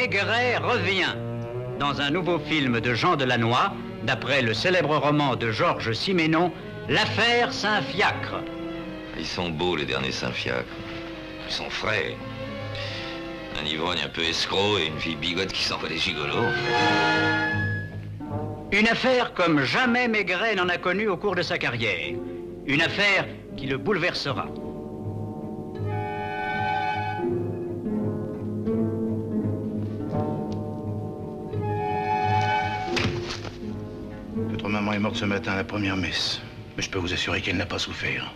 Maigret revient dans un nouveau film de Jean Delannoy, d'après le célèbre roman de Georges Simenon, L'affaire Saint-Fiacre. Ils sont beaux, les derniers Saint-Fiacre. Ils sont frais. Un ivrogne un peu escroc et une fille bigote qui s'envoie des gigolos. Une affaire comme jamais Maigret n'en a connu au cours de sa carrière. Une affaire qui le bouleversera. Votre maman est morte ce matin à la première messe. Mais je peux vous assurer qu'elle n'a pas souffert.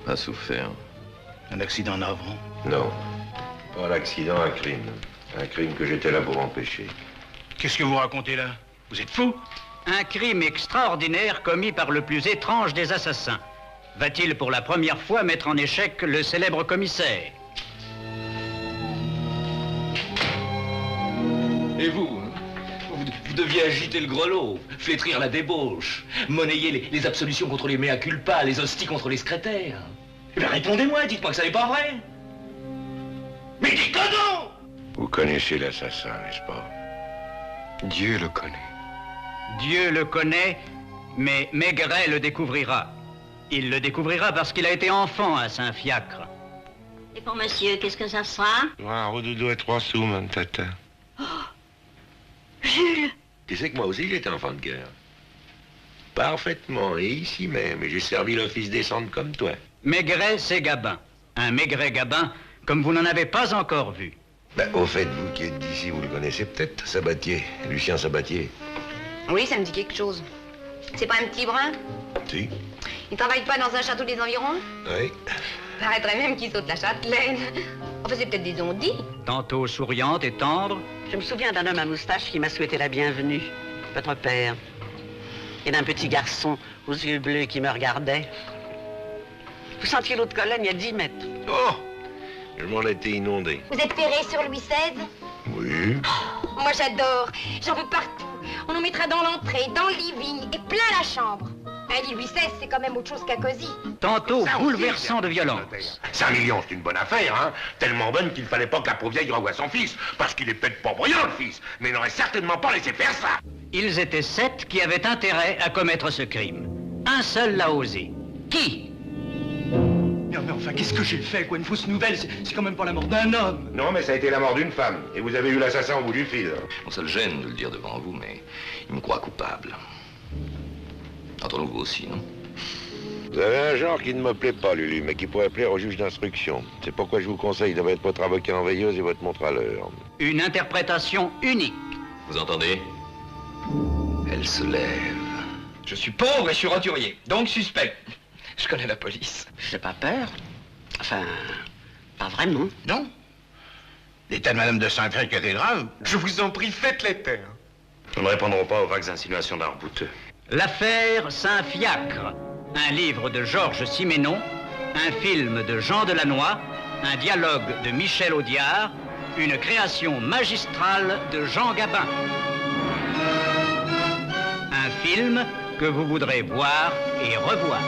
Pas souffert? Un accident navrant? Non. Pas l'accident, un crime. Un crime que j'étais là pour empêcher. Qu'est-ce que vous racontez là? Vous êtes fou? Un crime extraordinaire commis par le plus étrange des assassins. Va-t-il pour la première fois mettre en échec le célèbre commissaire? Et vous, vous deviez agiter le grelot, flétrir la débauche, monnayer les absolutions contre les mea culpa, les hosties contre les secrétaires. Eh bien, répondez-moi, dites-moi que ça n'est pas vrai. Mais dites-le donc! Vous connaissez l'assassin, n'est-ce pas? Dieu le connaît. Dieu le connaît, mais Maigret le découvrira. Il le découvrira parce qu'il a été enfant à Saint-Fiacre. Et pour monsieur, qu'est-ce que ça sera? Un redoudou et 3 sous, même tata. Jules! Tu sais que moi aussi, j'étais enfant de guerre. Parfaitement, et ici même, et j'ai servi l'office descente comme toi. Maigret, c'est Gabin. Un Maigret Gabin, comme vous n'en avez pas encore vu. Ben, au fait, vous qui êtes d'ici, vous le connaissez peut-être, Sabatier, Lucien Sabatier. Oui, ça me dit quelque chose. C'est pas un petit brun? Si. Il travaille pas dans un château des environs? Oui. Paraîtrait même qu'il saute la châtelaine. Enfin, c'est peut-être des ondits. Tantôt souriante et tendre. Je me souviens d'un homme à moustache qui m'a souhaité la bienvenue, votre père. Et d'un petit garçon aux yeux bleus qui me regardait. Vous sentiez l'eau de Cologne il y a 10 mètres. Oh! Je m'en étais inondé. Vous êtes ferré sur Louis XVI? Oui. Moi, j'adore. J'en veux partout. On en mettra dans l'entrée, dans le living et plein la chambre. Un lit Louis XVI, c'est quand même autre chose qu'à cosy. Tantôt bouleversant de violence. 5 millions, c'est une bonne affaire, hein? Tellement bonne qu'il fallait pas que la pauvre vieille revoie son fils. Parce qu'il est peut-être pas brillant, le fils. Mais il n'aurait certainement pas laissé faire ça. Ils étaient 7 qui avaient intérêt à commettre ce crime. Un seul l'a osé. Qui? Mais enfin, qu'est-ce que j'ai fait, quoi? Une fausse nouvelle, c'est quand même pas la mort d'un homme. Non, mais ça a été la mort d'une femme. Et vous avez eu l'assassin au bout du fil. Bon, ça le gêne de le dire devant vous, mais il me croit coupable. Entre nous, vous aussi, non? Vous avez un genre qui ne me plaît pas, Lulu, mais qui pourrait plaire au juge d'instruction. C'est pourquoi je vous conseille de mettre votre avocat en veilleuse et votre montre à l'heure. Une interprétation unique. Vous entendez? Elle se lève. Je suis pauvre et je suis roturier, donc suspect. Je connais la police. J'ai pas peur. Enfin, pas vraiment. Non. L'état de Madame de Saint-Fiacre était grave. Je vous en prie, faites les taire. Nous ne répondrons pas aux vagues insinuations d'un rebouteux. L'affaire Saint-Fiacre. Un livre de Georges Simenon, un film de Jean Delannoy, un dialogue de Michel Audiard, une création magistrale de Jean Gabin. Un film que vous voudrez voir et revoir.